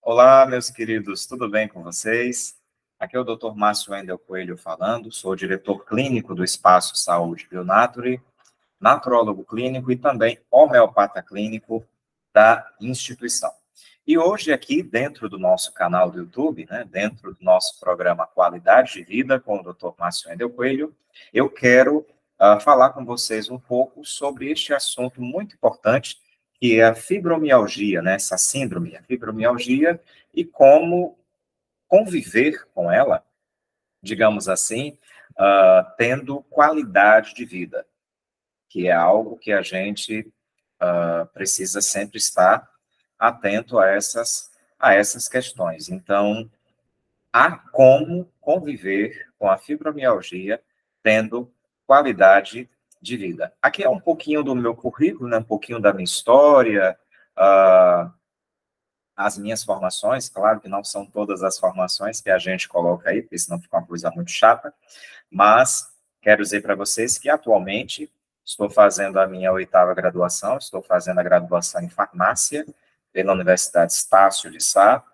Olá, meus queridos, tudo bem com vocês? Aqui é o Dr. Márcio Wendel Coelho falando, sou diretor clínico do Espaço Saúde Bionature, naturólogo clínico e também homeopata clínico da instituição. E hoje aqui, dentro do nosso canal do YouTube, dentro do nosso programa Qualidade de Vida com o Dr. Márcio Wendel Coelho, eu quero falar com vocês um pouco sobre este assunto muito importante, que é a fibromialgia, essa síndrome, a fibromialgia, e como conviver com ela, digamos assim, tendo qualidade de vida, que é algo que a gente precisa sempre estar atento a essas questões. Então, há como conviver com a fibromialgia tendo qualidade de vida. Aqui é um pouquinho do meu currículo, um pouquinho da minha história, as minhas formações, claro que não são todas as formações que a gente coloca aí, porque senão fica uma coisa muito chata, mas quero dizer para vocês que atualmente estou fazendo a minha 8ª graduação, estou fazendo a graduação em farmácia pela Universidade Estácio de Sá,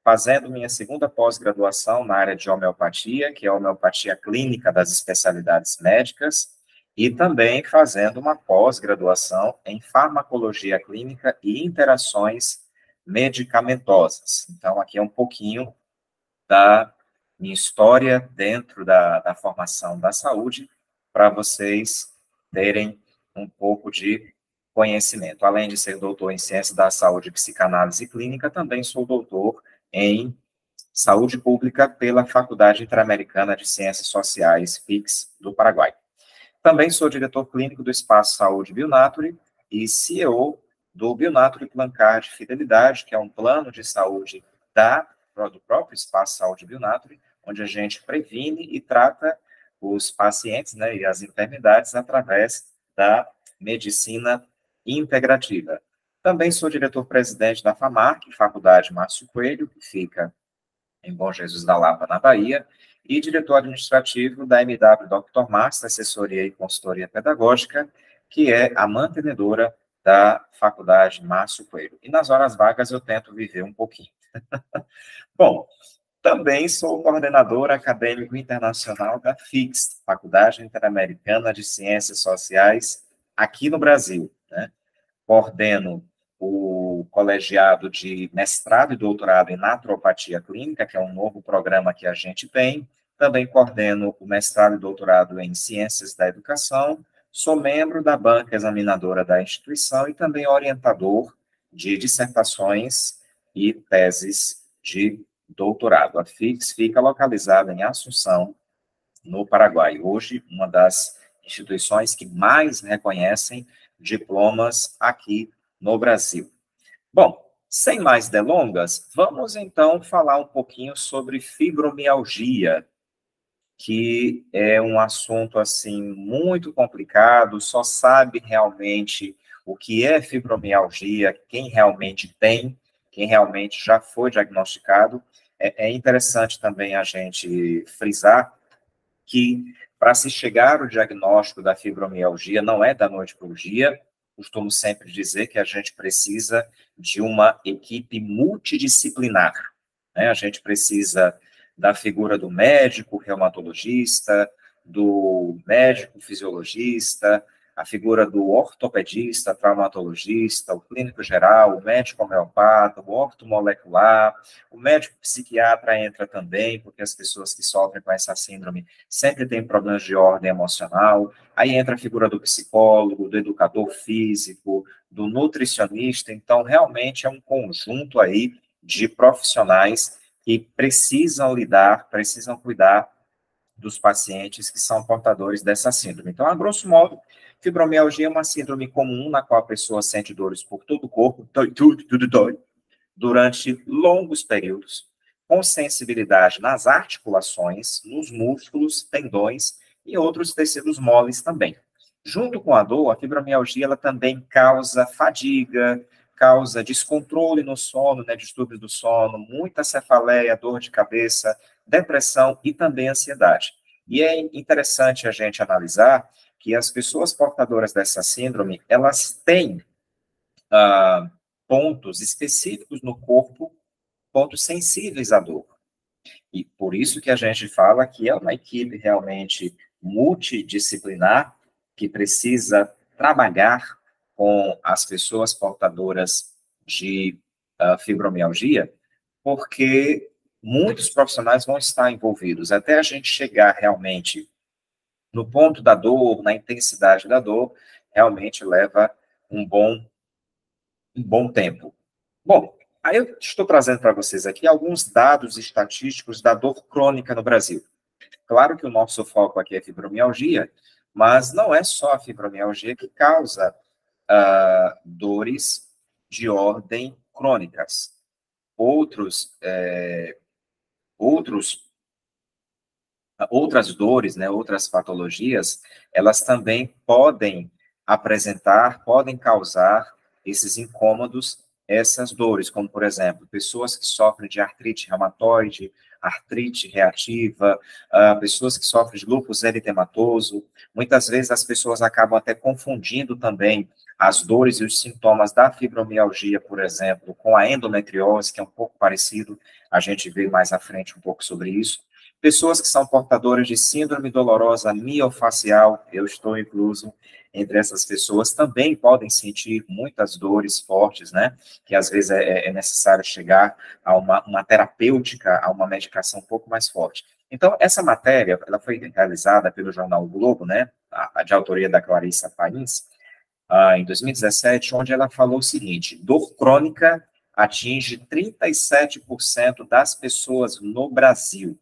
fazendo minha 2ª pós-graduação na área de homeopatia, que é a homeopatia clínica das especialidades médicas, e também fazendo uma pós-graduação em farmacologia clínica e interações medicamentosas. Então, aqui é um pouquinho da minha história dentro da formação da saúde, para vocês terem um pouco de conhecimento. Além de ser doutor em Ciências da Saúde, Psicanálise Clínica, também sou doutor em Saúde Pública pela Faculdade Interamericana de Ciências Sociais, FIX, do Paraguai. Também sou diretor clínico do Espaço Saúde Bionature e CEO do Bionature Plan Card Fidelidade, que é um plano de saúde do próprio Espaço Saúde Bionature, onde a gente previne e trata os pacientes e as enfermidades através da medicina integrativa. Também sou diretor-presidente da FAMARC, Faculdade Márcio Coelho, que fica em Bom Jesus da Lapa, na Bahia, e diretor administrativo da MW Dr. Master, assessoria e consultoria pedagógica, que é a mantenedora da Faculdade Márcio Coelho. E nas horas vagas eu tento viver um pouquinho. Bom, também sou coordenador acadêmico internacional da FIX, Faculdade Interamericana de Ciências Sociais, aqui no Brasil, Coordeno o colegiado de mestrado e doutorado em naturopatia clínica, que é um novo programa que a gente tem. Também coordeno o mestrado e doutorado em ciências da educação. Sou membro da banca examinadora da instituição e também orientador de dissertações e teses de doutorado. A FIX fica localizada em Assunção, no Paraguai. Hoje, uma das instituições que mais reconhecem diplomas aqui no Brasil. Bom, sem mais delongas, vamos então falar um pouquinho sobre fibromialgia, que é um assunto assim muito complicado, só sabe realmente o que é fibromialgia, quem realmente tem, quem realmente já foi diagnosticado. É interessante também a gente frisar que para se chegar ao diagnóstico da fibromialgia não é da noite para o dia. Costumo sempre dizer que a gente precisa de uma equipe multidisciplinar, A gente precisa da figura do médico reumatologista, do médico fisiologista, a figura do ortopedista, traumatologista, o clínico geral, o médico homeopata, o ortomolecular, o médico psiquiatra entra também, porque as pessoas que sofrem com essa síndrome sempre têm problemas de ordem emocional. Aí entra a figura do psicólogo, do educador físico, do nutricionista. Então, realmente é um conjunto aí de profissionais que precisam cuidar dos pacientes que são portadores dessa síndrome. Então, a grosso modo, fibromialgia é uma síndrome comum na qual a pessoa sente dores por todo o corpo, tudo dói, durante longos períodos, com sensibilidade nas articulações, nos músculos, tendões e outros tecidos moles também. Junto com a dor, a fibromialgia ela também causa fadiga, causa descontrole no sono, distúrbios do sono, muita cefaleia, dor de cabeça, depressão e também ansiedade. E é interessante a gente analisar que as pessoas portadoras dessa síndrome, elas têm pontos específicos no corpo pontos sensíveis à dor. E por isso que a gente fala que é uma equipe realmente multidisciplinar, que precisa trabalhar com as pessoas portadoras de fibromialgia, porque muitos profissionais vão estar envolvidos, até a gente chegar realmente no ponto da dor, na intensidade da dor, realmente leva um bom tempo. Bom, aí eu estou trazendo para vocês aqui alguns dados estatísticos da dor crônica no Brasil. Claro que o nosso foco aqui é fibromialgia, mas não é só a fibromialgia que causa dores de ordem crônicas. Outras dores, né, outras patologias, elas também podem apresentar, podem causar esses incômodos, essas dores, como, por exemplo, pessoas que sofrem de artrite reumatoide, artrite reativa, pessoas que sofrem de lúpus eritematoso. Muitas vezes as pessoas acabam até confundindo também as dores e os sintomas da fibromialgia, por exemplo, com a endometriose, que é um pouco parecido, a gente vê mais à frente um pouco sobre isso. Pessoas que são portadoras de síndrome dolorosa miofascial, eu estou incluso entre essas pessoas, também podem sentir muitas dores fortes, né? Que às vezes é necessário chegar a uma terapêutica, a uma medicação um pouco mais forte. Então, essa matéria, ela foi realizada pelo jornal o Globo, né? De autoria da Clarissa Pains, em 2017, onde ela falou o seguinte: dor crônica atinge 37% das pessoas no Brasil.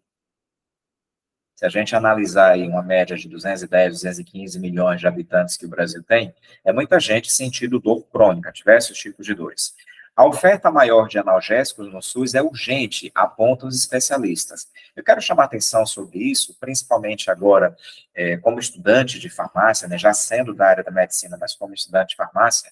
Se a gente analisar aí uma média de 210, 215 milhões de habitantes que o Brasil tem, é muita gente sentindo dor crônica, diversos tipos de dores. A oferta maior de analgésicos no SUS é urgente, apontam os especialistas. Eu quero chamar a atenção sobre isso, principalmente agora, como estudante de farmácia, né, já sendo da área da medicina, mas como estudante de farmácia,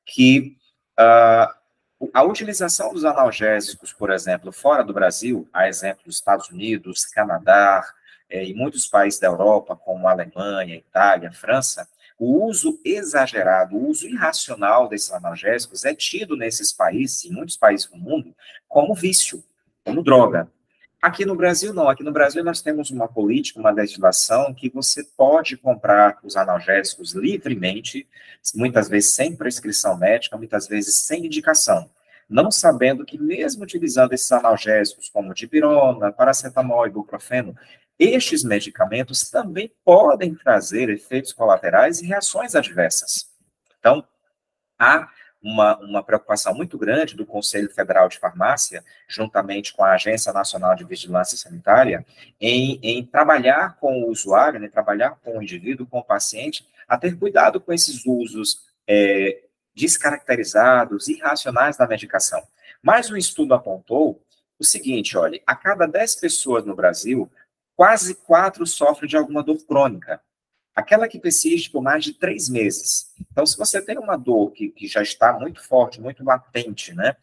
que a utilização dos analgésicos, por exemplo, fora do Brasil, a exemplo dos Estados Unidos, Canadá, em muitos países da Europa, como Alemanha, Itália, França, o uso exagerado, o uso irracional desses analgésicos é tido nesses países, em muitos países do mundo, como vício, como droga. Aqui no Brasil, não. Aqui no Brasil, nós temos uma política, uma legislação que você pode comprar os analgésicos livremente, muitas vezes sem prescrição médica, muitas vezes sem indicação, não sabendo que mesmo utilizando esses analgésicos como dipirona, paracetamol, ibuprofeno, estes medicamentos também podem trazer efeitos colaterais e reações adversas. Então, há uma preocupação muito grande do Conselho Federal de Farmácia, juntamente com a Agência Nacional de Vigilância Sanitária, em trabalhar com o usuário, né, trabalhar com o indivíduo, com o paciente, a ter cuidado com esses usos descaracterizados, irracionais da medicação. Mas o estudo apontou o seguinte: olha, a cada 10 pessoas no Brasil, quase 4 sofrem de alguma dor crônica. Aquela que persiste por mais de 3 meses. Então, se você tem uma dor que já está muito forte, muito latente, né?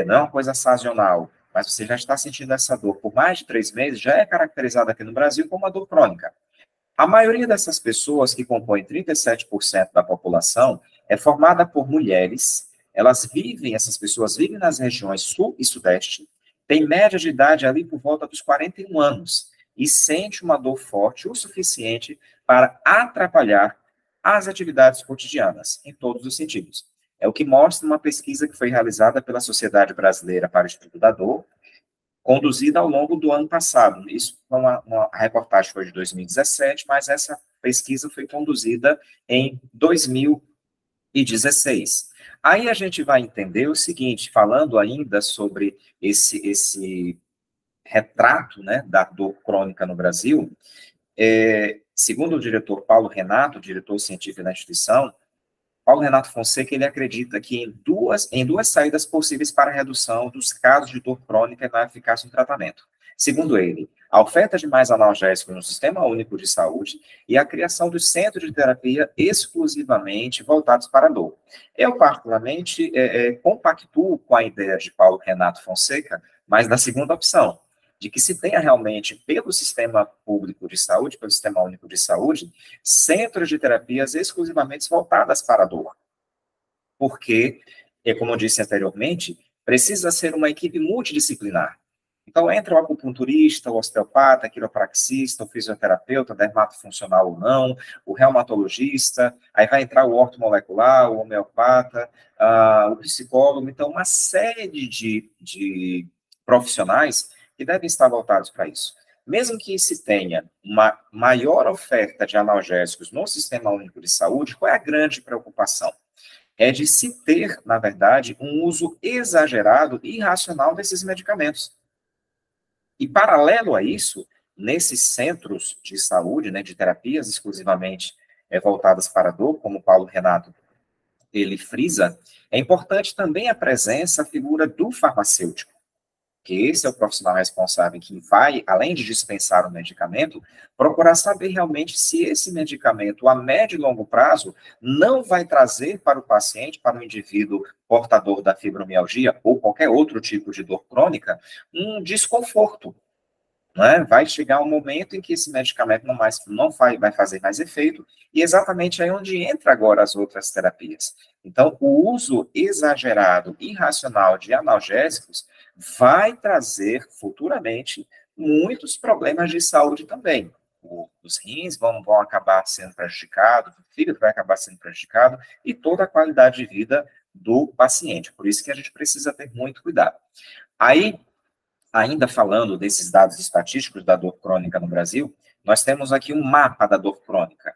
Não é uma coisa sazonal, mas você já está sentindo essa dor por mais de 3 meses, já é caracterizada aqui no Brasil como uma dor crônica. A maioria dessas pessoas, que compõem 37% da população, é formada por mulheres. Essas pessoas vivem nas regiões sul e sudeste, têm média de idade ali por volta dos 41 anos e sente uma dor forte o suficiente para atrapalhar as atividades cotidianas, em todos os sentidos. É o que mostra uma pesquisa que foi realizada pela Sociedade Brasileira para o Estudo da Dor, conduzida ao longo do ano passado. Isso foi a reportagem foi de 2017, mas essa pesquisa foi conduzida em 2016. Aí a gente vai entender o seguinte, falando ainda sobre esse retrato, né, da dor crônica no Brasil, segundo o diretor Paulo Renato, diretor científico da instituição, Paulo Renato Fonseca, ele acredita que em duas saídas possíveis para a redução dos casos de dor crônica e na eficácia do tratamento. Segundo ele, a oferta de mais analgésicos no Sistema Único de Saúde e a criação dos centros de terapia exclusivamente voltados para a dor. Eu, particularmente, compactuo com a ideia de Paulo Renato Fonseca, mas da segunda opção, de que se tenha realmente, pelo Sistema Público de Saúde, pelo Sistema Único de Saúde, centros de terapias exclusivamente voltadas para a dor. Porque, como eu disse anteriormente, precisa ser uma equipe multidisciplinar. Então, entra o acupunturista, o osteopata, quiropraxista, o fisioterapeuta, dermatofuncional ou não, o reumatologista, aí vai entrar o ortomolecular, o homeopata, o psicólogo. Então, uma série de profissionais que devem estar voltados para isso. Mesmo que se tenha uma maior oferta de analgésicos no Sistema Único de Saúde, qual é a grande preocupação? É de se ter, na verdade, um uso exagerado e irracional desses medicamentos. E, paralelo a isso, nesses centros de saúde, né, de terapias exclusivamente voltadas para a dor, como o Paulo Renato ele frisa, é importante também a presença, a figura do farmacêutico, que esse é o profissional responsável que vai, além de dispensar o medicamento, procurar saber realmente se esse medicamento, a médio e longo prazo, não vai trazer para o paciente, para o indivíduo portador da fibromialgia ou qualquer outro tipo de dor crônica, um desconforto. Né? Vai chegar um momento em que esse medicamento não vai fazer mais efeito, e exatamente aí onde entra agora as outras terapias. Então, o uso exagerado, irracional de analgésicos vai trazer futuramente muitos problemas de saúde também. Os rins vão acabar sendo prejudicados, o fígado vai acabar sendo prejudicado, e toda a qualidade de vida do paciente. Por isso que a gente precisa ter muito cuidado. Aí, ainda falando desses dados estatísticos da dor crônica no Brasil, nós temos aqui um mapa da dor crônica.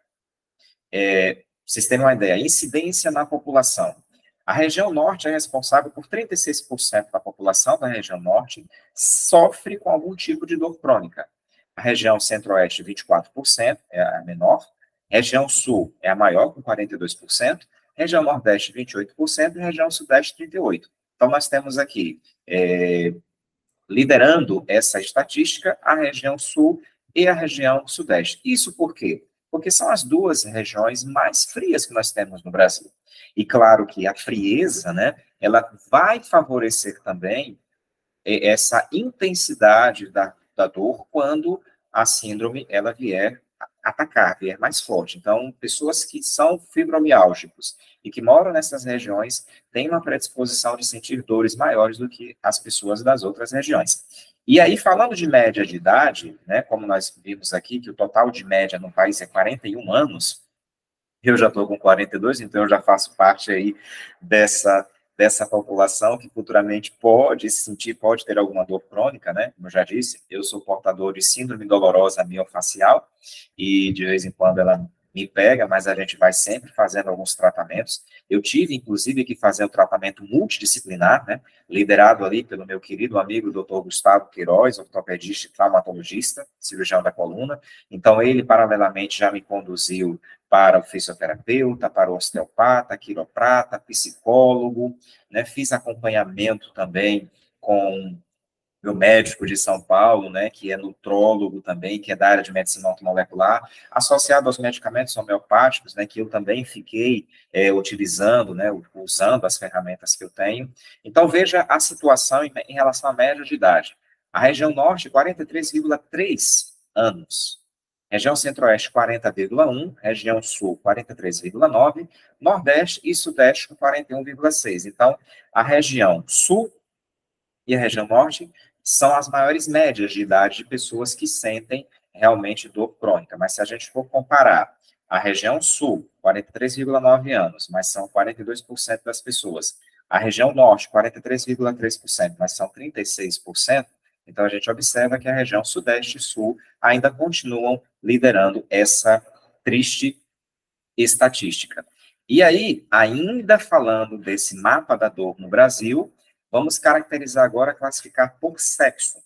Vocês terem uma ideia, incidência na população. A região norte é responsável por 36% da população da região norte sofre com algum tipo de dor crônica. A região centro-oeste, 24%, é a menor. Região sul é a maior, com 42%. Região nordeste, 28%. E região sudeste, 38%. Então, nós temos aqui liderando essa estatística, a região sul e a região sudeste. Isso por quê? Porque são as duas regiões mais frias que nós temos no Brasil. E claro que a frieza, né, ela vai favorecer também essa intensidade da dor quando a síndrome ela vier atacar, vier mais forte. Então, pessoas que são fibromiálgicos e que moram nessas regiões têm uma predisposição de sentir dores maiores do que as pessoas das outras regiões. E aí, falando de média de idade, né, como nós vimos aqui, que o total de média no país é 41 anos, eu já estou com 42, então eu já faço parte aí dessa população que futuramente pode sentir, pode ter alguma dor crônica, né? Como eu já disse, eu sou portador de síndrome dolorosa miofascial e de vez em quando ela me pega, mas a gente vai sempre fazendo alguns tratamentos. Eu tive, inclusive, que fazer o tratamento multidisciplinar, né? Liderado ali pelo meu querido amigo Dr. Gustavo Queiroz, ortopedista e traumatologista, cirurgião da coluna. Então, ele, paralelamente, já me conduziu para o fisioterapeuta, para o osteopata, quiroprata, psicólogo, né? Fiz acompanhamento também com meu médico de São Paulo, né, que é nutrólogo também, que é da área de medicina ortomolecular, associado aos medicamentos homeopáticos, né, que eu também fiquei utilizando, né, usando as ferramentas que eu tenho. Então, veja a situação em relação à média de idade. A região norte, 43,3 anos. Região centro-oeste, 40,1, região sul, 43,9, nordeste e sudeste, com 41,6. Então, a região sul e a região norte são as maiores médias de idade de pessoas que sentem realmente dor crônica. Mas se a gente for comparar a região sul, 43,9 anos, mas são 42% das pessoas. A região norte, 43,3%, mas são 36%. Então, a gente observa que a região sudeste e sul ainda continuam liderando essa triste estatística. E aí, ainda falando desse mapa da dor no Brasil, vamos caracterizar agora, classificar por sexo.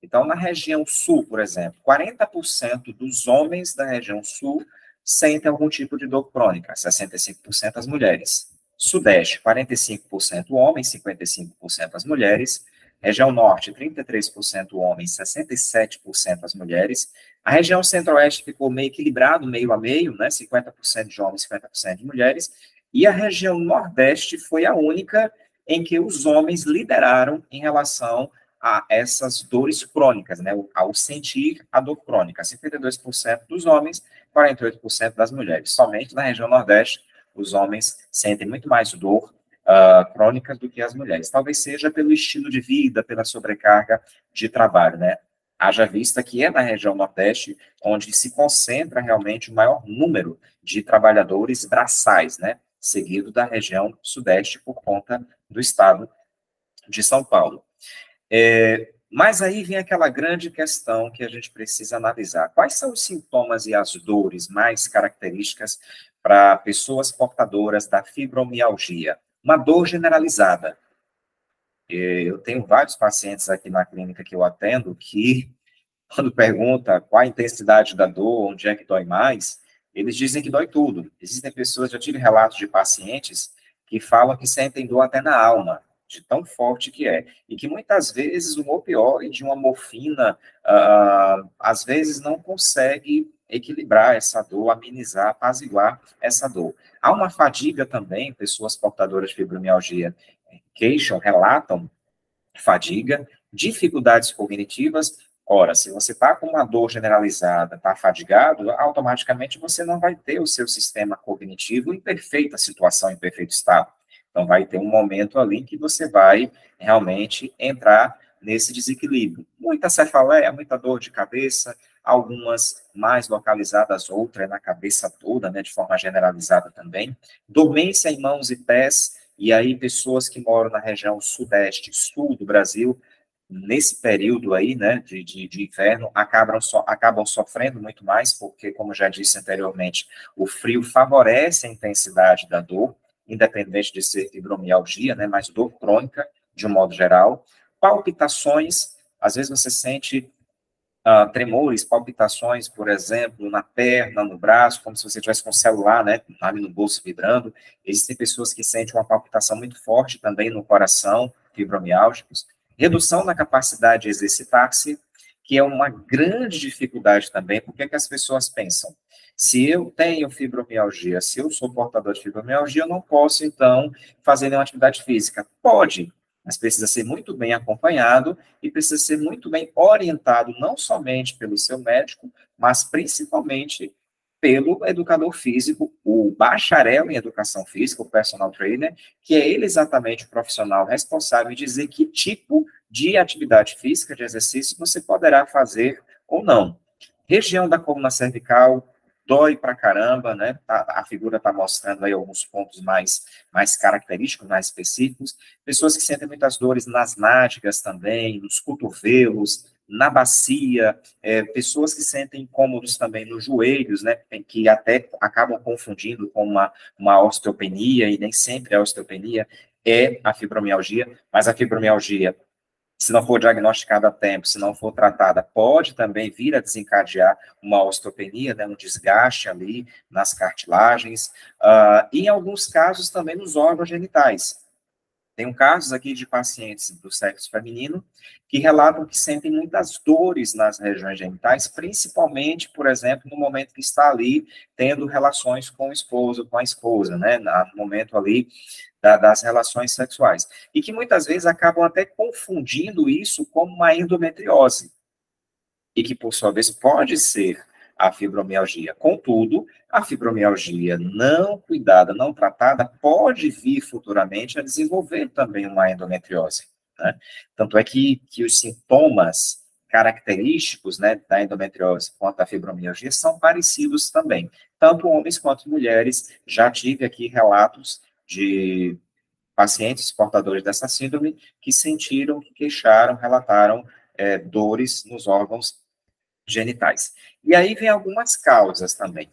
Então, na região sul, por exemplo, 40% dos homens da região sul sentem algum tipo de dor crônica, 65% as mulheres. Sudeste, 45% homens, 55% as mulheres. Região norte, 33% homens, 67% as mulheres. A região centro-oeste ficou meio equilibrado, meio a meio, né? 50% de homens, 50% de mulheres. E a região nordeste foi a única em que os homens lideraram em relação a essas dores crônicas, né? Ao sentir a dor crônica. 52% dos homens, 48% das mulheres. Somente na região nordeste, os homens sentem muito mais dor crônicas do que as mulheres. Talvez seja pelo estilo de vida, pela sobrecarga de trabalho, né? Haja vista que é na região Nordeste onde se concentra realmente o maior número de trabalhadores braçais, né? Seguido da região Sudeste por conta do estado de São Paulo. Mas aí vem aquela grande questão que a gente precisa analisar. Quais são os sintomas e as dores mais características para pessoas portadoras da fibromialgia? Uma dor generalizada. Eu tenho vários pacientes aqui na clínica que eu atendo que, quando pergunta qual a intensidade da dor, onde é que dói mais, eles dizem que dói tudo. Existem pessoas, já tive relatos de pacientes que falam que sentem dor até na alma, de tão forte que é. E que muitas vezes um opioide, uma morfina, às vezes não consegue equilibrar essa dor, amenizar, apaziguar essa dor. Há uma fadiga também, pessoas portadoras de fibromialgia queixam, relatam fadiga, dificuldades cognitivas. Ora, se você está com uma dor generalizada, está fadigado, automaticamente você não vai ter o seu sistema cognitivo em perfeita situação, em perfeito estado. Então, vai ter um momento ali que você vai realmente entrar nesse desequilíbrio. Muita cefaleia, muita dor de cabeça, algumas mais localizadas, outras na cabeça toda, né, de forma generalizada também. Dormência em mãos e pés, e aí pessoas que moram na região sudeste, sul do Brasil, nesse período aí, né, de inverno, acabam sofrendo muito mais, porque, como já disse anteriormente, o frio favorece a intensidade da dor, independente de ser fibromialgia, né, mas dor crônica, de um modo geral. Palpitações, às vezes você sente tremores, palpitações, por exemplo, na perna, no braço, como se você tivesse com o celular, né, ali no bolso vibrando. Existem pessoas que sentem uma palpitação muito forte também no coração, fibromiálgicos. Redução na capacidade de exercitar-se, que é uma grande dificuldade também, porque é que as pessoas pensam? Se eu tenho fibromialgia, se eu sou portador de fibromialgia, eu não posso, então, fazer nenhuma atividade física. Pode, mas precisa ser muito bem acompanhado e precisa ser muito bem orientado, não somente pelo seu médico, mas principalmente pelo educador físico, o bacharel em educação física, o personal trainer, que é ele exatamente o profissional responsável em dizer que tipo de atividade física, de exercício, você poderá fazer ou não. Região da coluna cervical, dói pra caramba, né? A figura está mostrando aí alguns pontos mais característicos, mais específicos. Pessoas que sentem muitas dores nas nádegas também, nos cotovelos, na bacia, pessoas que sentem incômodos também nos joelhos, né? Que até acabam confundindo com uma osteopenia, e nem sempre a osteopenia é a fibromialgia, mas a fibromialgia, se não for diagnosticada a tempo, se não for tratada, pode também vir a desencadear uma osteopenia, né, um desgaste ali nas cartilagens, e em alguns casos também nos órgãos genitais. Tem casos aqui de pacientes do sexo feminino que relatam que sentem muitas dores nas regiões genitais, principalmente, por exemplo, no momento que está ali tendo relações com o esposo, com a esposa, né, no momento ali das relações sexuais. E que muitas vezes acabam até confundindo isso com uma endometriose, e que, por sua vez, pode ser a fibromialgia. Contudo, a fibromialgia não cuidada, não tratada, pode vir futuramente a desenvolver também uma endometriose, né? Tanto é que os sintomas característicos, né, da endometriose quanto da fibromialgia são parecidos também. Tanto homens quanto mulheres, já tive aqui relatos de pacientes portadores dessa síndrome que sentiram, que queixaram, relataram dores nos órgãos genitais. E aí vem algumas causas também.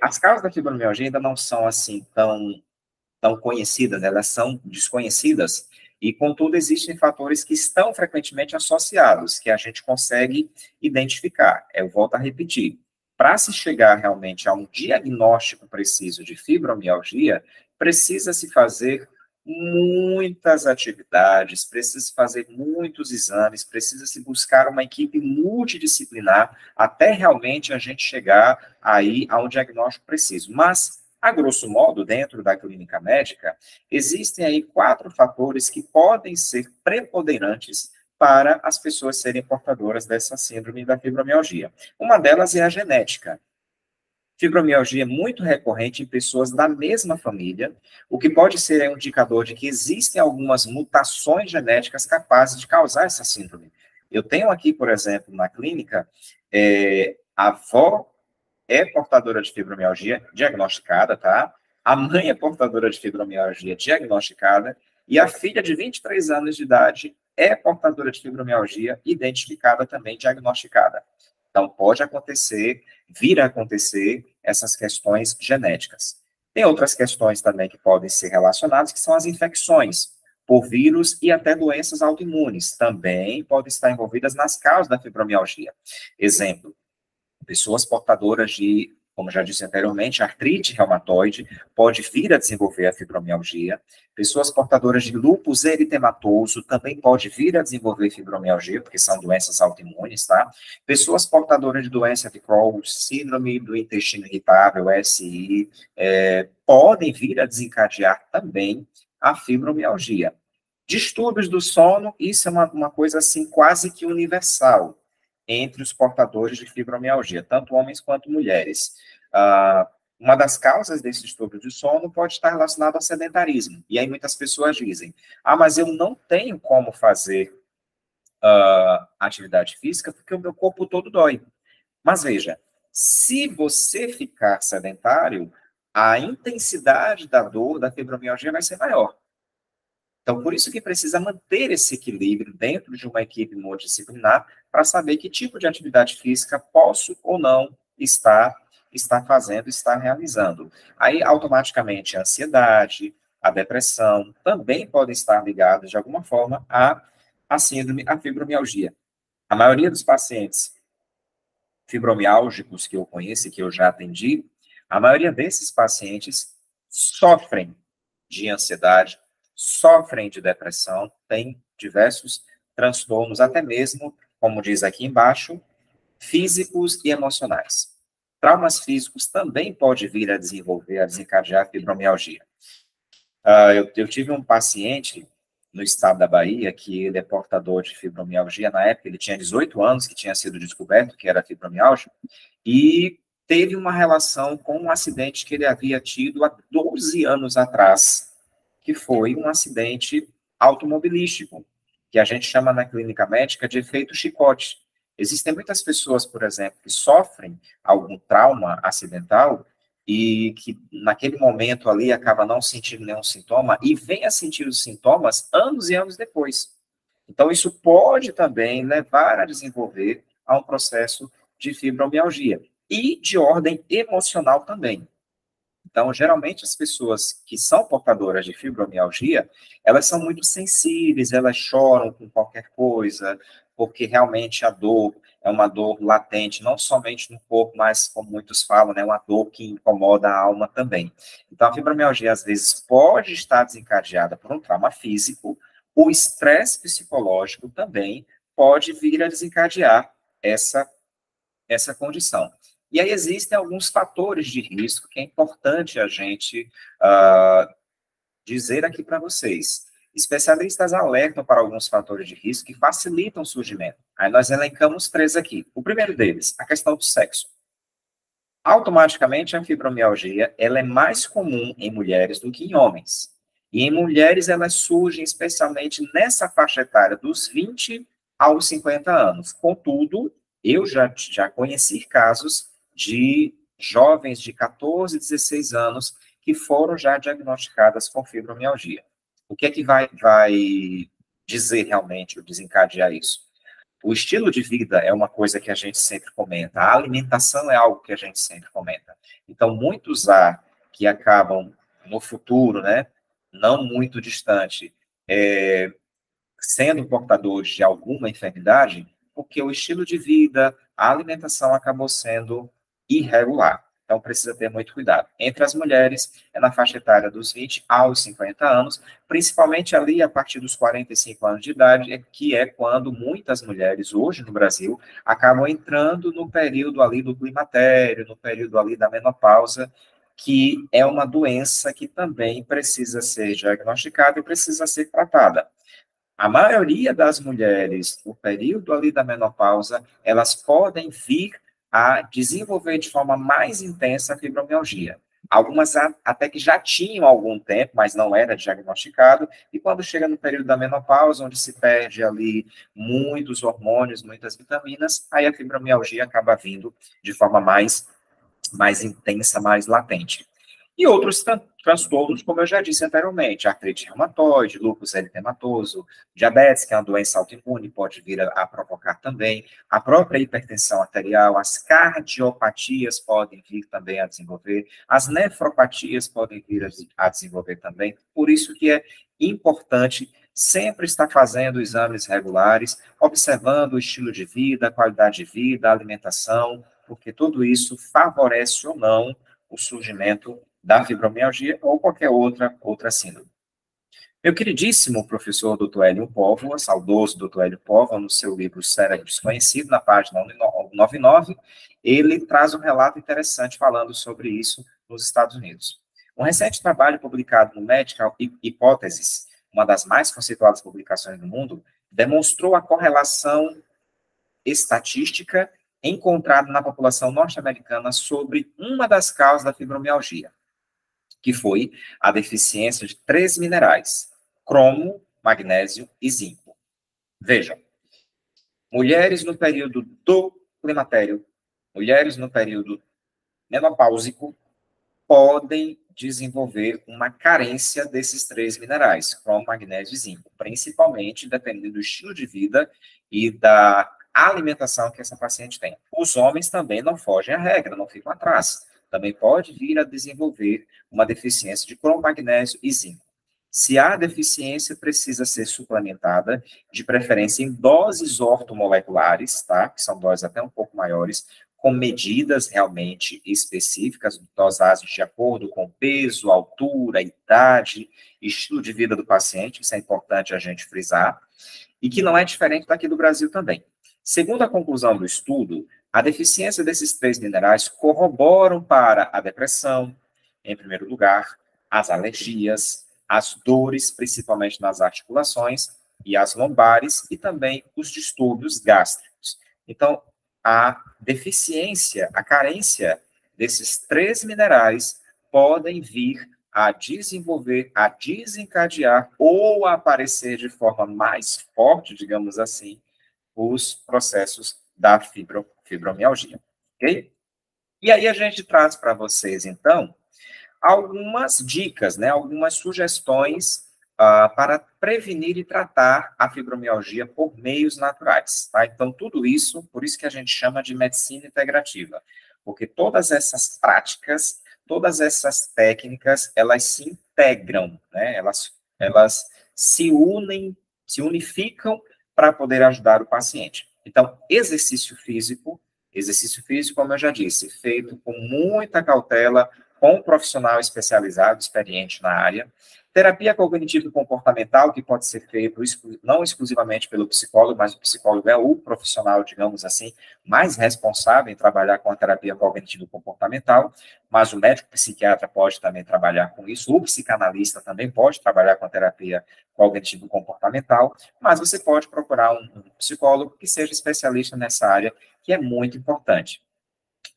As causas da fibromialgia ainda não são assim tão conhecidas, né? Elas são desconhecidas, e contudo existem fatores que estão frequentemente associados, que a gente consegue identificar. Eu volto a repetir. Para se chegar realmente a um diagnóstico preciso de fibromialgia, precisa se fazer muitas atividades, precisa fazer muitos exames, precisa se buscar uma equipe multidisciplinar até realmente a gente chegar aí a um diagnóstico preciso. Mas, a grosso modo, dentro da clínica médica, existem aí 4 fatores que podem ser preponderantes para as pessoas serem portadoras dessa síndrome da fibromialgia. Uma delas é a genética. Fibromialgia é muito recorrente em pessoas da mesma família, o que pode ser um indicador de que existem algumas mutações genéticas capazes de causar essa síndrome. Eu tenho aqui, por exemplo, na clínica, a avó é portadora de fibromialgia diagnosticada, tá? A mãe é portadora de fibromialgia diagnosticada e a filha de 23 anos de idade é portadora de fibromialgia identificada também, diagnosticada. Então, pode acontecer, vir a acontecer essas questões genéticas. Tem outras questões também que podem ser relacionadas, que são as infecções por vírus e até doenças autoimunes. Também podem estar envolvidas nas causas da fibromialgia. Exemplo, pessoas portadoras de, como já disse anteriormente, artrite reumatoide, pode vir a desenvolver a fibromialgia. Pessoas portadoras de lúpus eritematoso também pode vir a desenvolver fibromialgia, porque são doenças autoimunes, tá? Pessoas portadoras de doença de Crohn, síndrome do intestino irritável, SI, podem vir a desencadear também a fibromialgia. Distúrbios do sono, isso é uma coisa assim quase que universal entre os portadores de fibromialgia, tanto homens quanto mulheres. Uma das causas desse distúrbio de sono pode estar relacionado ao sedentarismo. E aí muitas pessoas dizem, mas eu não tenho como fazer atividade física porque o meu corpo todo dói. Mas veja, se você ficar sedentário, a intensidade da dor da fibromialgia vai ser maior. Então, por isso que precisa manter esse equilíbrio dentro de uma equipe multidisciplinar para saber que tipo de atividade física posso ou não estar fazendo, estar realizando. Aí, automaticamente, a ansiedade, a depressão também podem estar ligados, de alguma forma, à síndrome, à fibromialgia. A maioria dos pacientes fibromiálgicos que eu conheço e que eu já atendi, a maioria desses pacientes sofrem de ansiedade, sofrem de depressão, têm diversos transtornos, até mesmo, como diz aqui embaixo, físicos e emocionais. Traumas físicos também pode vir a desencadear fibromialgia. Eu tive um paciente no estado da Bahia que ele é portador de fibromialgia. Na época, ele tinha 18 anos, que tinha sido descoberto que era fibromialgia, e teve uma relação com um acidente que ele havia tido há 12 anos atrás, que foi um acidente automobilístico, que a gente chama na clínica médica de efeito chicote. Existem muitas pessoas, por exemplo, que sofrem algum trauma acidental e que naquele momento ali acaba não sentindo nenhum sintoma e vem a sentir os sintomas anos e anos depois. Então, isso pode também levar a desenvolver a um processo de fibromialgia e de ordem emocional também. Então, geralmente, as pessoas que são portadoras de fibromialgia, elas são muito sensíveis, elas choram com qualquer coisa, porque realmente a dor é uma dor latente, não somente no corpo, mas, como muitos falam, é uma dor que incomoda a alma também. Então, a fibromialgia, às vezes, pode estar desencadeada por um trauma físico, o estresse psicológico também pode vir a desencadear essa condição. E aí existem alguns fatores de risco que é importante a gente dizer aqui para vocês. Especialistas alertam para alguns fatores de risco que facilitam o surgimento. Aí nós elencamos 3 aqui. O primeiro deles, a questão do sexo. Automaticamente, a fibromialgia ela é mais comum em mulheres do que em homens. E em mulheres, elas surgem especialmente nessa faixa etária dos 20 aos 50 anos. Contudo, eu já conheci casos de jovens de 14, 16 anos que foram já diagnosticadas com fibromialgia. O que é que vai dizer realmente, ou desencadear isso? O estilo de vida é uma coisa que a gente sempre comenta, a alimentação é algo que a gente sempre comenta. Então, muitos há que acabam no futuro, né, não muito distante, sendo portadores de alguma enfermidade, porque o estilo de vida, a alimentação acabou sendo irregular. Então, precisa ter muito cuidado. Entre as mulheres, é na faixa etária dos 20 aos 50 anos, principalmente ali a partir dos 45 anos de idade, que é quando muitas mulheres, hoje no Brasil, acabam entrando no período ali do climatério, no período ali da menopausa, que é uma doença que também precisa ser diagnosticada e precisa ser tratada. A maioria das mulheres, no período ali da menopausa, elas podem vir a desenvolver de forma mais intensa a fibromialgia. Algumas até que já tinham algum tempo, mas não era diagnosticado, e quando chega no período da menopausa, onde se perde ali muitos hormônios, muitas vitaminas, aí a fibromialgia acaba vindo de forma mais intensa, mais latente. E outros transtornos, como eu já disse anteriormente, artrite reumatoide, lúpus eritematoso, diabetes, que é uma doença autoimune, pode vir a provocar também, a própria hipertensão arterial, as cardiopatias podem vir também a desenvolver, as nefropatias podem vir a desenvolver também, por isso que é importante sempre estar fazendo exames regulares, observando o estilo de vida, a qualidade de vida, a alimentação, porque tudo isso favorece ou não o surgimento da fibromialgia ou qualquer outra síndrome. Meu queridíssimo professor Dr. Hélio Póvoa, saudoso Dr. Hélio Póvoa, no seu livro Cérebro Desconhecido, na página 99, ele traz um relato interessante falando sobre isso nos Estados Unidos. Um recente trabalho publicado no Medical Hypothesis, uma das mais conceituadas publicações do mundo, demonstrou a correlação estatística encontrada na população norte-americana sobre uma das causas da fibromialgia, que foi a deficiência de 3 minerais: cromo, magnésio e zinco. Vejam, mulheres no período do climatério, mulheres no período menopáusico, podem desenvolver uma carência desses 3 minerais, cromo, magnésio e zinco, principalmente dependendo do estilo de vida e da alimentação que essa paciente tem. Os homens também não fogem à regra, não ficam atrás. Também pode vir a desenvolver uma deficiência de cromo, magnésio e zinco. Se há deficiência, precisa ser suplementada, de preferência em doses ortomoleculares, tá? Que são doses até um pouco maiores, com medidas realmente específicas, dosagens de acordo com peso, altura, idade, estilo de vida do paciente, isso é importante a gente frisar, e que não é diferente daqui do Brasil também. Segundo a conclusão do estudo, a deficiência desses 3 minerais corroboram para a depressão, em primeiro lugar, as alergias, as dores, principalmente nas articulações e as lombares, e também os distúrbios gástricos. Então, a deficiência, a carência desses 3 minerais podem vir a desenvolver, a desencadear ou a aparecer de forma mais forte, digamos assim, os processos da fibromialgia, ok? E aí a gente traz para vocês, então, algumas dicas, né, algumas sugestões para prevenir e tratar a fibromialgia por meios naturais, tá? Então, tudo isso, por isso que a gente chama de medicina integrativa, porque todas essas práticas, todas essas técnicas, elas se integram, né? Elas se unem, se unificam para poder ajudar o paciente. Então, exercício físico, como eu já disse, feito com muita cautela, com um profissional especializado, experiente na área. Terapia cognitivo-comportamental, que pode ser feito não exclusivamente pelo psicólogo, mas o psicólogo é o profissional, digamos assim, mais responsável em trabalhar com a terapia cognitivo-comportamental, mas o médico psiquiatra pode também trabalhar com isso, o psicanalista também pode trabalhar com a terapia cognitivo-comportamental, mas você pode procurar um psicólogo que seja especialista nessa área, que é muito importante.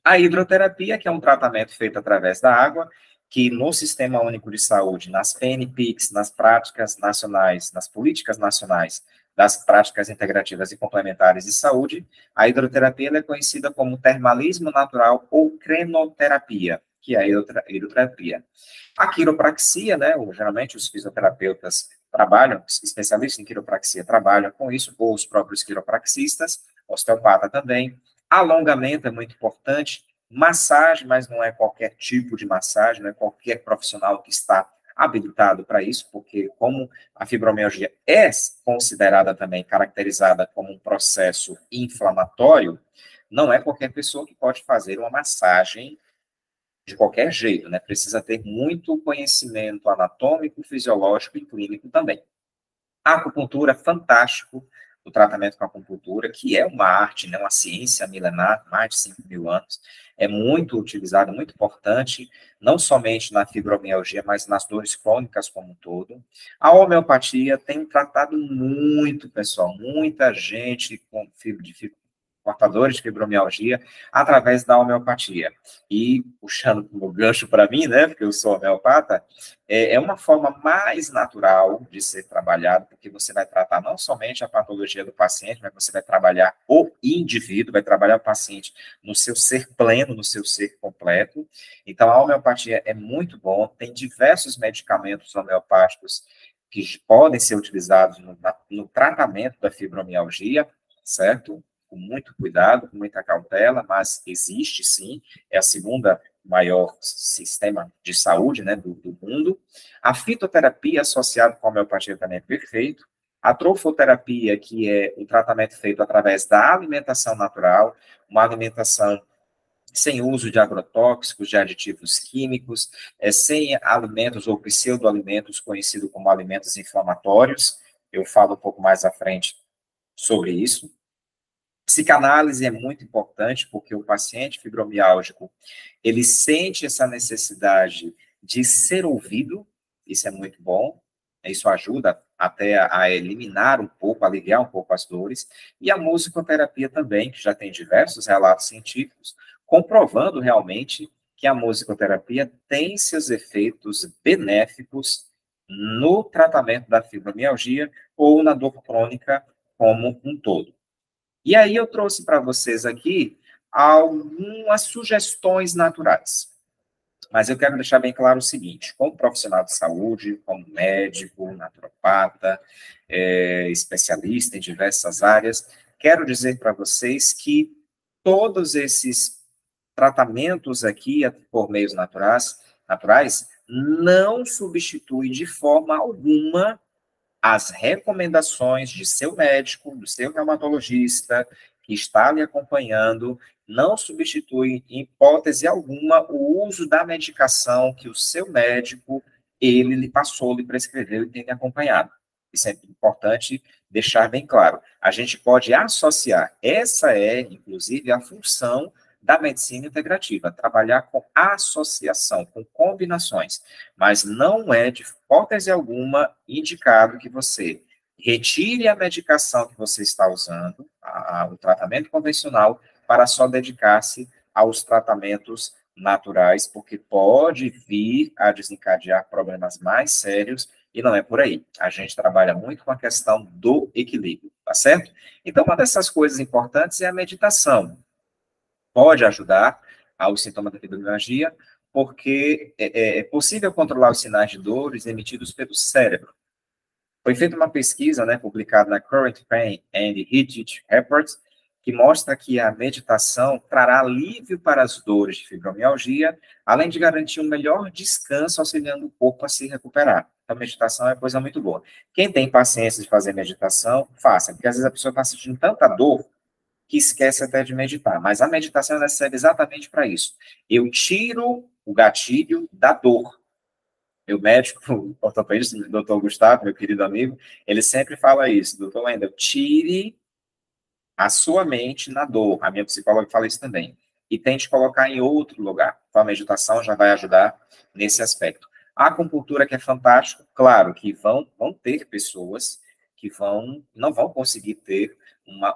A hidroterapia, que é um tratamento feito através da água, que no Sistema Único de Saúde, nas PNPICs, nas práticas nacionais, nas políticas nacionais das práticas integrativas e complementares de saúde, a hidroterapia é conhecida como termalismo natural ou crenoterapia, que é a hidroterapia. A quiropraxia, né, geralmente os fisioterapeutas trabalham, especialistas em quiropraxia trabalham com isso, ou os próprios quiropraxistas, osteopata também. Alongamento é muito importante, massagem, mas não é qualquer tipo de massagem, não é qualquer profissional que está habilitado para isso, porque como a fibromialgia é considerada também, caracterizada como um processo inflamatório, não é qualquer pessoa que pode fazer uma massagem de qualquer jeito, né? Precisa ter muito conhecimento anatômico, fisiológico e clínico também. A acupuntura, fantástico, o tratamento com a acupuntura, que é uma arte, né, uma ciência milenar, mais de 5.000 anos, é muito utilizado, muito importante, não somente na fibromialgia, mas nas dores crônicas como um todo. A homeopatia tem tratado muito, pessoal, muita gente com portadores de fibromialgia, através da homeopatia. E, puxando o gancho para mim, né, porque eu sou homeopata, é uma forma mais natural de ser trabalhado, porque você vai tratar não somente a patologia do paciente, mas você vai trabalhar o indivíduo, vai trabalhar o paciente no seu ser pleno, no seu ser completo. Então, a homeopatia é muito bom, tem diversos medicamentos homeopáticos que podem ser utilizados no tratamento da fibromialgia, certo? Com muito cuidado, com muita cautela, mas existe sim, é a segunda maior sistema de saúde, né, do mundo. A fitoterapia associada com a homeopatia também é perfeito. A trofoterapia, que é um tratamento feito através da alimentação natural, uma alimentação sem uso de agrotóxicos, de aditivos químicos, sem alimentos ou pseudoalimentos conhecidos como alimentos inflamatórios. Eu falo um pouco mais à frente sobre isso. Psicanálise é muito importante porque o paciente fibromiálgico, ele sente essa necessidade de ser ouvido, isso é muito bom, isso ajuda até a eliminar um pouco, aliviar um pouco as dores, e a musicoterapia também, que já tem diversos relatos científicos, comprovando realmente que a musicoterapia tem seus efeitos benéficos no tratamento da fibromialgia ou na dor crônica como um todo. E aí eu trouxe para vocês aqui algumas sugestões naturais. Mas eu quero deixar bem claro o seguinte, como profissional de saúde, como médico, naturopata, especialista em diversas áreas, quero dizer para vocês que todos esses tratamentos aqui, por meios naturais, não substituem de forma alguma as recomendações de seu médico, do seu reumatologista, que está lhe acompanhando, não substitui, em hipótese alguma, o uso da medicação que o seu médico, ele lhe passou, lhe prescreveu e tem lhe acompanhado. Isso é importante deixar bem claro. A gente pode associar, essa é, inclusive, a função da medicina integrativa, trabalhar com associação, com combinações, mas não é, de hipótese alguma, indicado que você retire a medicação que você está usando, o tratamento convencional, para só dedicar-se aos tratamentos naturais, porque pode vir a desencadear problemas mais sérios, e não é por aí. A gente trabalha muito com a questão do equilíbrio, tá certo? Então, uma dessas coisas importantes é a meditação. Pode ajudar aos sintomas da fibromialgia, porque é possível controlar os sinais de dores emitidos pelo cérebro. Foi feita uma pesquisa, né, publicada na Current Pain and Headache Reports, que mostra que a meditação trará alívio para as dores de fibromialgia, além de garantir um melhor descanso, auxiliando o corpo a se recuperar. Então, a meditação é coisa muito boa. Quem tem paciência de fazer meditação, faça, porque às vezes a pessoa está sentindo tanta dor que esquece até de meditar. Mas a meditação ela serve exatamente para isso. Eu tiro o gatilho da dor. Meu médico, o ortopedista, o doutor Gustavo, meu querido amigo, ele sempre fala isso, doutor Wendel, tire a sua mente na dor. A minha psicóloga fala isso também. E tente colocar em outro lugar. Então, a meditação já vai ajudar nesse aspecto. A acupuntura, que é fantástico, claro que vão ter pessoas que não vão conseguir ter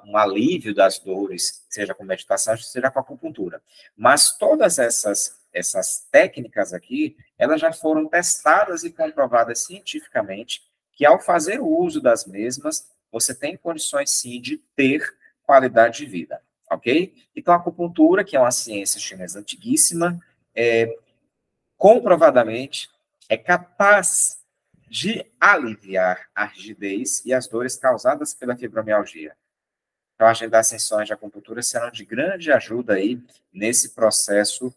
um alívio das dores, seja com meditação, seja com acupuntura. Mas todas essas técnicas aqui, elas já foram testadas e comprovadas cientificamente que, ao fazer o uso das mesmas, você tem condições, sim, de ter qualidade de vida, ok? Então, a acupuntura, que é uma ciência chinesa antiguíssima, comprovadamente é capaz de aliviar a rigidez e as dores causadas pela fibromialgia. Então, as sessões de acupuntura serão de grande ajuda aí nesse processo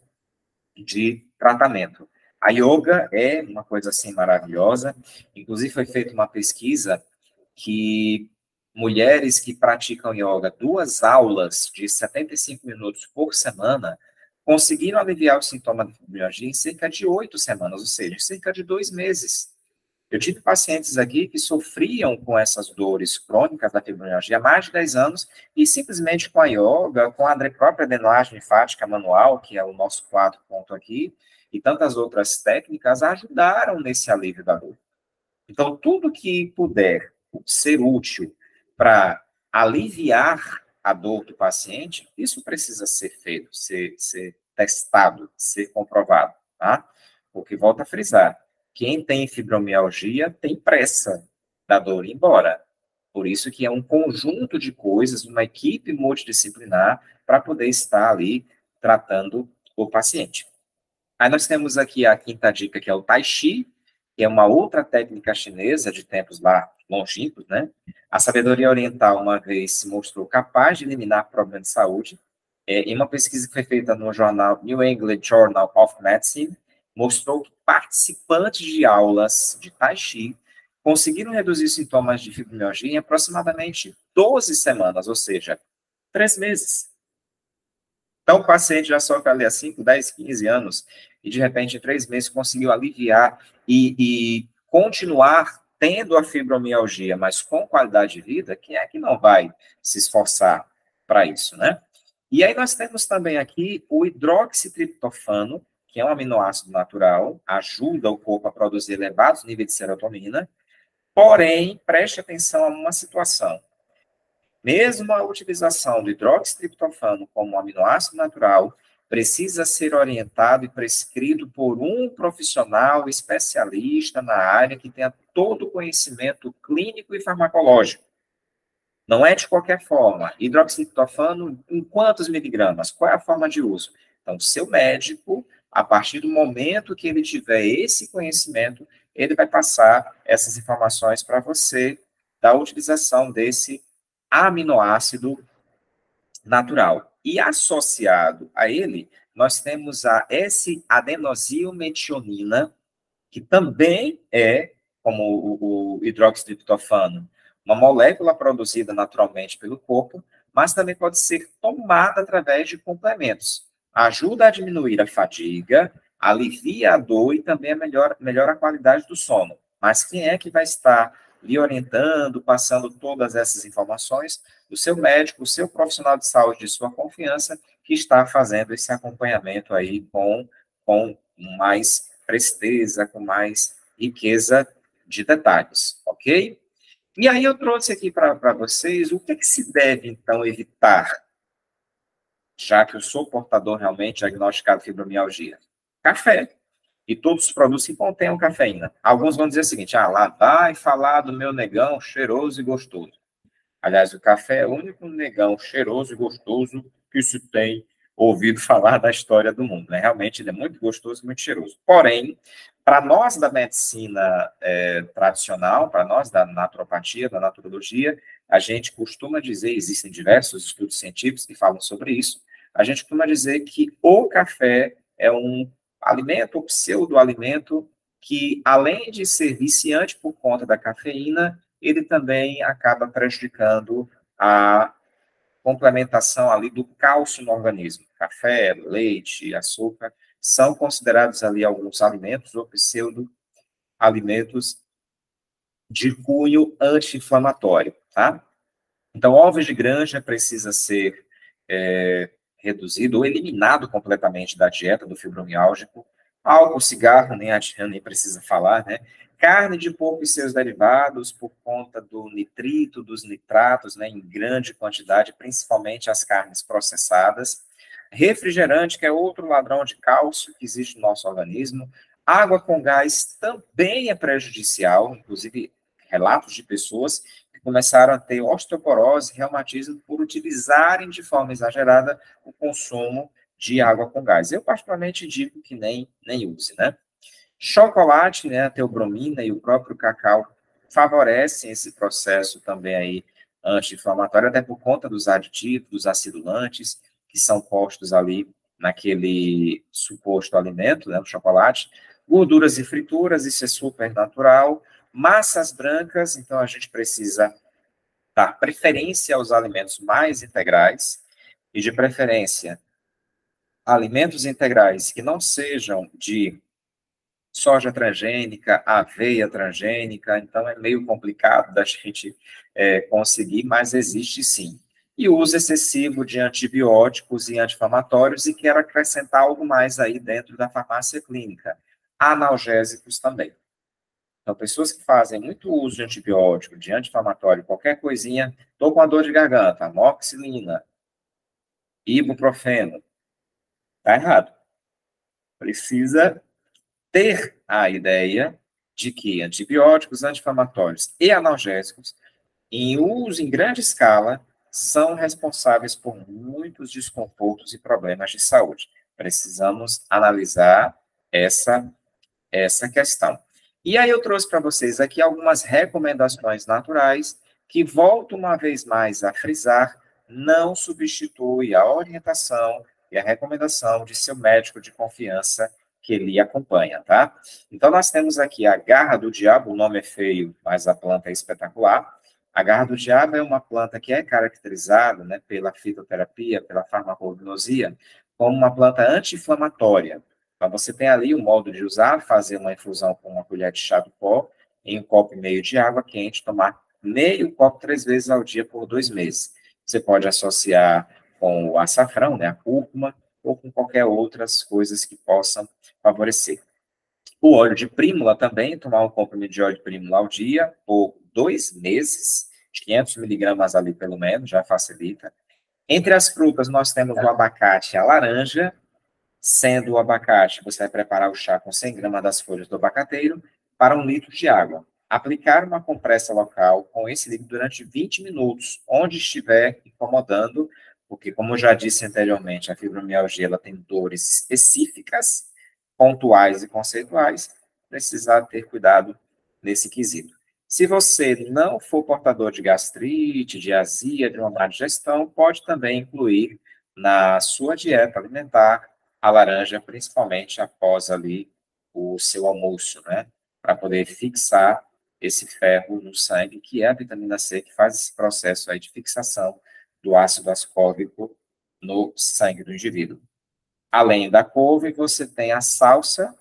de tratamento. A yoga é uma coisa assim maravilhosa. Inclusive, foi feita uma pesquisa que mulheres que praticam yoga 2 aulas de 75 minutos por semana conseguiram aliviar os sintomas da fibromialgia em cerca de 8 semanas, ou seja, em cerca de 2 meses. Eu tive pacientes aqui que sofriam com essas dores crônicas da fibromialgia há mais de 10 anos e simplesmente com a yoga, com a própria drenagem linfática manual, que é o nosso 4 ponto aqui, e tantas outras técnicas ajudaram nesse alívio da dor. Então, tudo que puder ser útil para aliviar a dor do paciente, isso precisa ser feito, ser testado, ser comprovado, tá? Porque, volta a frisar, quem tem fibromialgia tem pressa da dor ir embora. Por isso que é um conjunto de coisas, uma equipe multidisciplinar para poder estar ali tratando o paciente. Aí nós temos aqui a quinta dica, que é o Tai Chi, que é uma outra técnica chinesa de tempos lá longínquos, né? A sabedoria oriental, uma vez, se mostrou capaz de eliminar problemas de saúde. Em uma pesquisa que foi feita no jornal New England Journal of Medicine, mostrou que participantes de aulas de Tai Chi conseguiram reduzir sintomas de fibromialgia em aproximadamente 12 semanas, ou seja, 3 meses. Então, o paciente já sofre ali há 5, 10, 15 anos e, de repente, em 3 meses, conseguiu aliviar e continuar tendo a fibromialgia, mas com qualidade de vida, quem é que não vai se esforçar para isso, né? E aí nós temos também aqui o hidroxitriptofano, que é um aminoácido natural, ajuda o corpo a produzir elevados níveis de serotonina, porém, preste atenção a uma situação. Mesmo a utilização do hidroxitriptofano como um aminoácido natural precisa ser orientado e prescrito por um profissional especialista na área que tenha todo o conhecimento clínico e farmacológico. Não é de qualquer forma. Hidroxitriptofano, em quantos miligramas? Qual é a forma de uso? Então, seu médico, a partir do momento que ele tiver esse conhecimento, ele vai passar essas informações para você da utilização desse aminoácido natural. E associado a ele, nós temos a S-adenosilmetionina, que também é, como o hidroxitriptofano, uma molécula produzida naturalmente pelo corpo, mas também pode ser tomada através de complementos. Ajuda a diminuir a fadiga, alivia a dor e também melhora a qualidade do sono. Mas quem é que vai estar lhe orientando, passando todas essas informações? O seu médico, o seu profissional de saúde de sua confiança, que está fazendo esse acompanhamento aí com mais presteza, com mais riqueza de detalhes, ok? E aí eu trouxe aqui para vocês o que, que se deve, então, evitar, já que eu sou portador realmente diagnosticado de fibromialgia. Café. E todos os produtos que contenham cafeína. Alguns vão dizer o seguinte, lá vai falar do meu negão cheiroso e gostoso. Aliás, o café é o único negão cheiroso e gostoso que se tem ouvido falar da história do mundo, né? Realmente ele é muito gostoso e muito cheiroso. Porém, para nós da medicina tradicional, para nós da naturopatia, da naturologia, a gente costuma dizer, existem diversos estudos científicos que falam sobre isso, a gente costuma dizer que o café é um alimento, ou pseudo-alimento, que além de ser viciante por conta da cafeína, ele também acaba prejudicando a complementação ali do cálcio no organismo. Café, leite, açúcar, são considerados ali alguns alimentos ou pseudo-alimentos de cunho anti-inflamatório, tá? Então, ovos de granja precisa ser reduzido ou eliminado completamente da dieta do fibromialgico. Álcool, cigarro, nem precisa falar, né? Carne de porco e seus derivados, por conta do nitrito, dos nitratos, né, em grande quantidade, principalmente as carnes processadas. Refrigerante, que é outro ladrão de cálcio que existe no nosso organismo. Água com gás também é prejudicial, inclusive relatos de pessoas que começaram a ter osteoporose, reumatismo, por utilizarem de forma exagerada o consumo de água com gás. Eu, particularmente, digo que nem use, né? Chocolate, né, a teobromina e o próprio cacau favorecem esse processo também aí anti-inflamatório, até por conta dos aditivos, dos acidulantes, que são postos ali naquele suposto alimento, né, o chocolate. Gorduras e frituras, isso é super natural. Massas brancas, então a gente precisa dar preferência aos alimentos mais integrais e, de preferência, alimentos integrais que não sejam de soja transgênica, aveia transgênica, então é meio complicado da gente conseguir, mas existe sim. E o uso excessivo de antibióticos e anti-inflamatórios, e quero acrescentar algo mais aí dentro da farmácia clínica, analgésicos também. Então, pessoas que fazem muito uso de antibiótico, de anti-inflamatório, qualquer coisinha, estou com a dor de garganta, amoxicilina, ibuprofeno, está errado. Precisa ter a ideia de que antibióticos, anti-inflamatórios e analgésicos, em uso em grande escala, são responsáveis por muitos desconfortos e problemas de saúde. Precisamos analisar essa questão. E aí eu trouxe para vocês aqui algumas recomendações naturais que volto uma vez mais a frisar, não substitui a orientação e a recomendação de seu médico de confiança que lhe acompanha, tá? Então, nós temos aqui a garra do diabo, o nome é feio, mas a planta é espetacular. A garra do diabo é uma planta que é caracterizada, né, pela fitoterapia, pela farmacognosia, como uma planta anti-inflamatória. Então, você tem ali o modo de usar, fazer uma infusão com uma colher de chá do pó, em 1,5 copo de água quente, tomar meio copo 3 vezes ao dia por 2 meses. Você pode associar com o açafrão, né, a cúrcuma, ou com qualquer outras coisas que possam favorecer. O óleo de prímula também, tomar 1 comprimido de óleo de prímula ao dia, por 2 meses, de 500 miligramas ali pelo menos, já facilita. Entre as frutas, nós temos o abacate e a laranja. Sendo o abacate, você vai preparar o chá com 100 gramas das folhas do abacateiro para 1 litro de água. Aplicar uma compressa local com esse líquido durante 20 minutos, onde estiver incomodando, porque, como eu já disse anteriormente, a fibromialgia ela tem dores específicas, pontuais e conceituais, precisar ter cuidado nesse quesito. Se você não for portador de gastrite, de azia, de uma má digestão, pode também incluir na sua dieta alimentar a laranja, principalmente após ali o seu almoço, né? Para poder fixar esse ferro no sangue, que é a vitamina C, que faz esse processo aí de fixação do ácido ascórbico no sangue do indivíduo. Além da couve, você tem a salsa,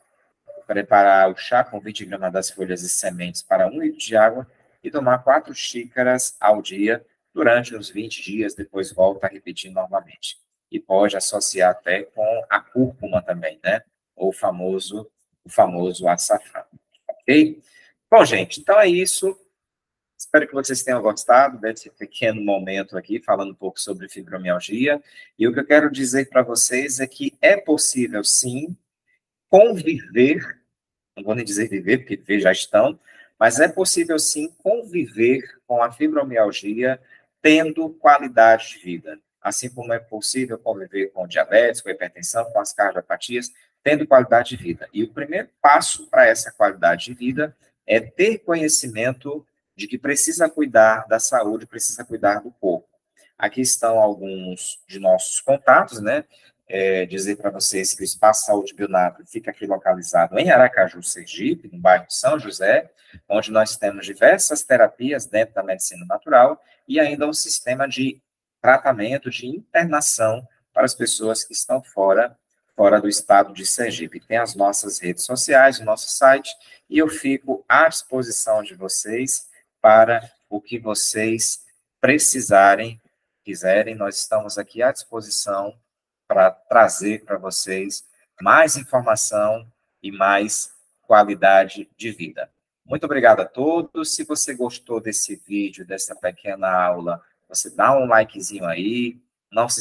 preparar o chá com 20 gramas das folhas e sementes para 1 litro de água e tomar 4 xícaras ao dia durante uns 20 dias, depois volta a repetir novamente. E pode associar até com a cúrcuma também, né? Ou o famoso açafrão, ok? Bom, gente, então é isso. Espero que vocês tenham gostado desse pequeno momento aqui, falando um pouco sobre fibromialgia. E o que eu quero dizer para vocês é que é possível, sim, conviver, não vou nem dizer viver, porque viver já estão, mas é possível, sim, conviver com a fibromialgia tendo qualidade de vida. Assim como é possível conviver com diabetes, com hipertensão, com as cardiopatias, tendo qualidade de vida. E o primeiro passo para essa qualidade de vida é ter conhecimento de que precisa cuidar da saúde, precisa cuidar do corpo. Aqui estão alguns de nossos contatos, né? Dizer para vocês que o Espaço Saúde Bionatri fica aqui localizado em Aracaju, Sergipe, no bairro São José, onde nós temos diversas terapias dentro da medicina natural e ainda um sistema de tratamento, de internação para as pessoas que estão fora do estado de Sergipe. Tem as nossas redes sociais, o nosso site, e eu fico à disposição de vocês para o que vocês precisarem, quiserem, nós estamos aqui à disposição para trazer para vocês mais informação e mais qualidade de vida. Muito obrigado a todos. Se você gostou desse vídeo, dessa pequena aula, você dá um likezinho aí. Não se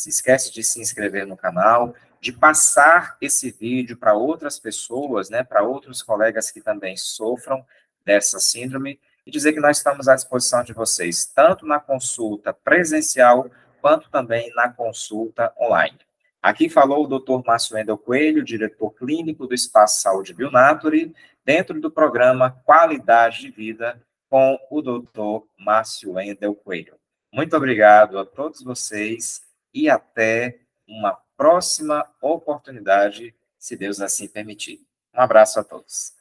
esquece de se inscrever no canal, de passar esse vídeo para outras pessoas, né, para outros colegas que também sofram dessa síndrome, e dizer que nós estamos à disposição de vocês, tanto na consulta presencial, quanto também na consulta online. Aqui falou o Dr. Márcio Wendel Coelho, diretor clínico do Espaço Saúde Bionatri, dentro do programa Qualidade de Vida, com o Dr. Márcio Wendel Coelho. Muito obrigado a todos vocês e até uma próxima oportunidade, se Deus assim permitir. Um abraço a todos.